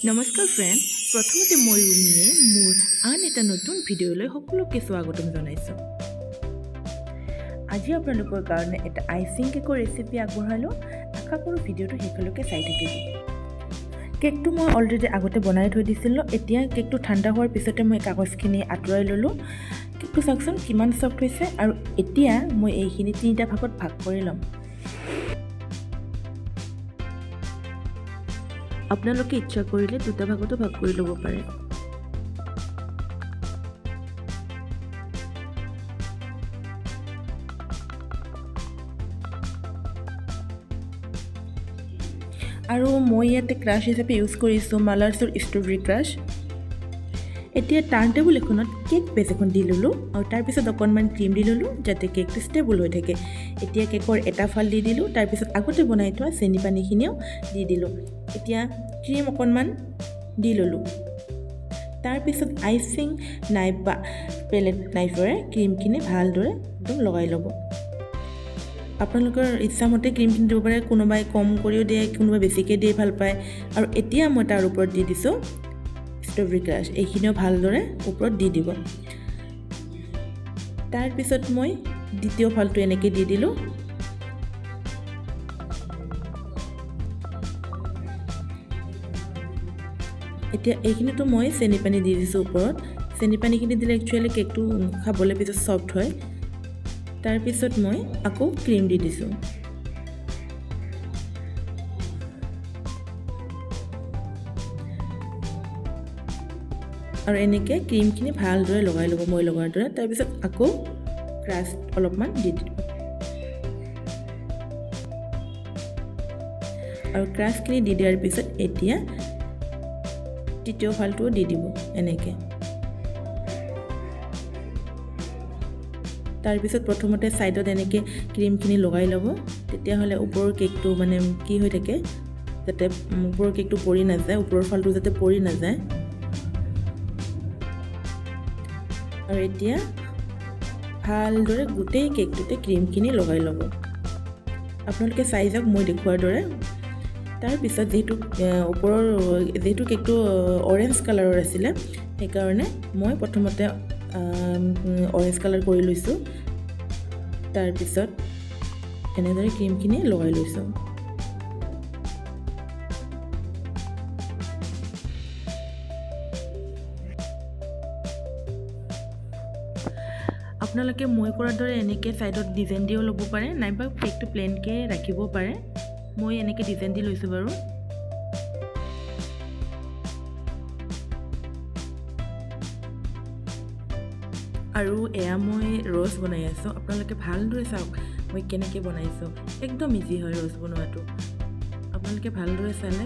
নমস্কাৰ ফ্ৰেণ্ড, প্ৰথমতে মই ৰুমিয়ে মোৰ আন এটা নতুন ভিডিঅ'লৈ সকলোকে স্বাগতম জনাইছোঁ। আজি আপোনালোকৰ কাৰণে এটা আইচিং কেকৰ ৰেচিপি আগবঢ়ালোঁ। আশা কৰোঁ ভিডিঅ'টো শেষলৈকে চাই থাকিব। কেকটো মই অলৰেডি আগতে বনাই থৈ দিছিলোঁ। এতিয়া কেকটো ঠাণ্ডা হোৱাৰ পিছতে মই কাগজখিনি আঁতৰাই ল'লোঁ। কেকটো চাওকচোন কিমান ছফ্ট হৈছে, আৰু এতিয়া মই এইখিনি 3টা ভাগত ভাগ কৰি ল'ম। আপোনালোকে ইচ্ছা কৰিলে 2টা ভাগতো ভাগ কৰি ল'ব পাৰে। আৰু মই ইয়াতে ক্ৰাছ হিচাপে ইউজ কৰিছোঁ মালাৰ্ছৰ ষ্ট্ৰবেৰী ক্ৰাছ। এতিয়া টাৰ্ণ টেবুল এখনত কেক বেচ এখন দি ল'লোঁ, আৰু তাৰপিছত অকণমান ক্ৰীম দি ল'লোঁ যাতে কেকটো ষ্টেবল হৈ থাকে। এতিয়া কেকৰ এটা ফাল দি দিলোঁ, তাৰপিছত আগতে বনাই থোৱা চেনি পানীখিনিও দি দিলোঁ। এতিয়া ক্ৰীম অকণমান দি ল'লোঁ। তাৰপিছত আইচিং নাইফ বা পেলেট নাইফেৰে ক্ৰীমখিনি ভালদৰে একদম লগাই ল'ব। আপোনালোকৰ ইচ্ছামতে ক্ৰীমখিনি দিব পাৰে, কোনোবাই কম কৰিও দিয়ে, কোনোবাই বেছিকৈ দিয়ে ভাল পায়। আৰু এতিয়া মই তাৰ ওপৰত দি দিছোঁ ষ্ট্ৰবেৰী ক্ৰাছ, এইখিনিও ভালদৰে ওপৰত দি দিব। তাৰপিছত মই দ্বিতীয় ফালটো এনেকৈ দি দিলোঁ। এতিয়া এইখিনিতো মই চেনি পানী দি দিছোঁ ওপৰত। চেনি পানীখিনি দিলে একচুৱেলি কেকটো খাবলৈ পিছত ছফ্ট হয়। তাৰপিছত মই আকৌ ক্ৰীম দি দিছোঁ। আৰু এনেকৈ ক্ৰীমখিনি ভালদৰে লগাই ল'ব মই লগোৱাৰ দৰে। তাৰপিছত আকৌ ক্ৰাছ অলপমান দি দিব। আৰু ক্ৰাছখিনি দি দিয়াৰ পিছত এতিয়া তৃতীয় ফালটোও দি দিব এনেকৈ। তাৰপিছত প্ৰথমতে ছাইডত এনেকৈ ক্ৰীমখিনি লগাই ল'ব, তেতিয়াহ'লে ওপৰৰ কেকটো মানে কি হৈ থাকে, যাতে ওপৰৰ কেকটো পৰি নাযায়, ওপৰৰ ফালটো যাতে পৰি নাযায়। আৰু এতিয়া ভালদৰে গোটেই কেকটোতে ক্ৰীমখিনি লগাই ল'ব। আপোনালোকে চাই যাওক মই দেখুওৱাৰ দৰে। তাৰপিছত যিহেতু কেকটো অৰেঞ্জ কালাৰৰ আছিলে, সেইকাৰণে মই প্ৰথমতে অৰেঞ্জ কালাৰ কৰি লৈছোঁ। তাৰপিছত এনেদৰে ক্ৰীমখিনি লগাই লৈছোঁ। আপোনালোকে মই কৰাৰ দৰে এনেকৈ ছাইডত ডিজাইন দিও ল'ব পাৰে, নাইবা কেকটো প্লেইনকৈ ৰাখিব পাৰে। মই এনেকৈ ডিজাইন দি লৈছোঁ বাৰু। আৰু এয়া মই ৰ'জ বনাই আছোঁ। আপোনালোকে ভালদৰে চাওক মই কেনেকৈ বনাইছোঁ। একদম ইজি হয় ৰ'জ বনোৱাটো। আপোনালোকে ভালদৰে চালে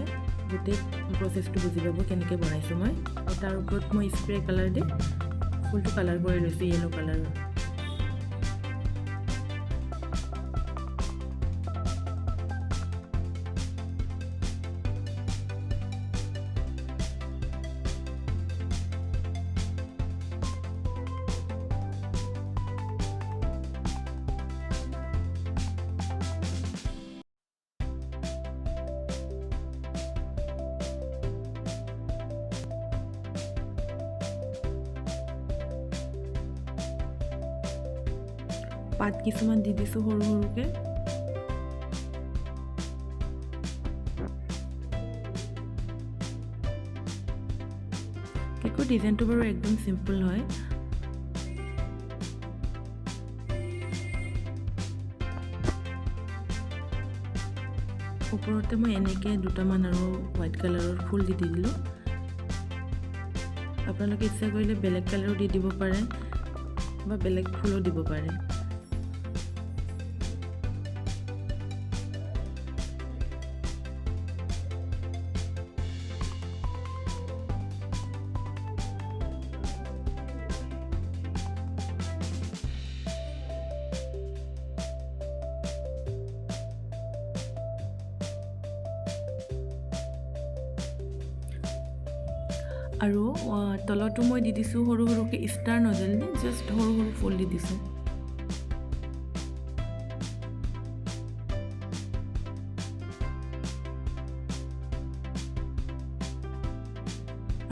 গোটেই প্ৰচেছটো বুজি পাব কেনেকৈ বনাইছোঁ মই। আৰু তাৰ ওপৰত মই স্প্ৰে কালাৰ দি ফুলটো কালাৰ কৰি লৈছোঁ য়েলো কালাৰৰ। পাত কিছুমান দি দিছোঁ সৰু সৰুকৈ। কেকৰ ডিজাইনটো বাৰু একদম চিম্পল হয়। ওপৰতে মই এনেকৈ 2টামান আৰু হোৱাইট কালাৰৰ ফুল দি দিলোঁ। আপোনালোকে ইচ্ছা কৰিলে বেলেগ কালাৰো দি দিব পাৰে বা বেলেগ ফুলো দিব পাৰে। আৰু তলতো মই দি দিছোঁ সৰু সৰুকৈ ষ্টাৰ নজেল দি, জাষ্ট সৰু সৰু ফুল দি দিছোঁ।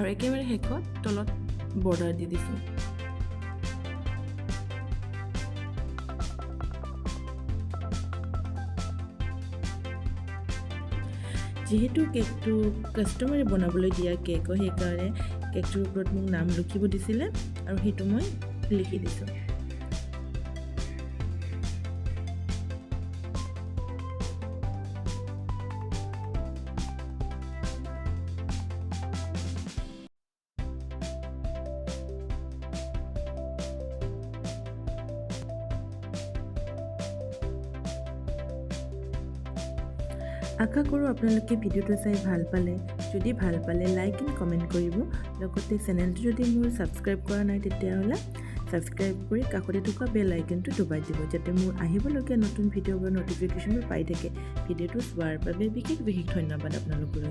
আৰু একেবাৰে শেষত তলত বৰ্ডাৰ দি দিছোঁ। যিহেতু কেকটো কাষ্টমাৰে বনাবলৈ দিয়া কেক হয়, সেইকাৰণে কেকটোৰ ওপৰত মোক নাম লিখিব দিছিলে আৰু সেইটো মই লিখি দিছোঁ। আশা কৰোঁ আপোনালোকে ভিডিঅ'টো চাই ভাল পালে। যদি ভাল পালে লাইক এণ্ড কমেণ্ট কৰিব। লগতে চেনেলটো যদি মোৰ ছাবস্ক্ৰাইব কৰা নাই তেতিয়াহ'লে ছাবস্ক্ৰাইব কৰি কাষতে থকা বেল আইকনটো দবাই দিব, যাতে মোৰ আহিবলগীয়া নতুন ভিডিঅ'বোৰৰ ন'টিফিকেশ্যনবোৰ পাই থাকে। ভিডিঅ'টো চোৱাৰ বাবে বিশেষ ধন্যবাদ আপোনালোকলৈ।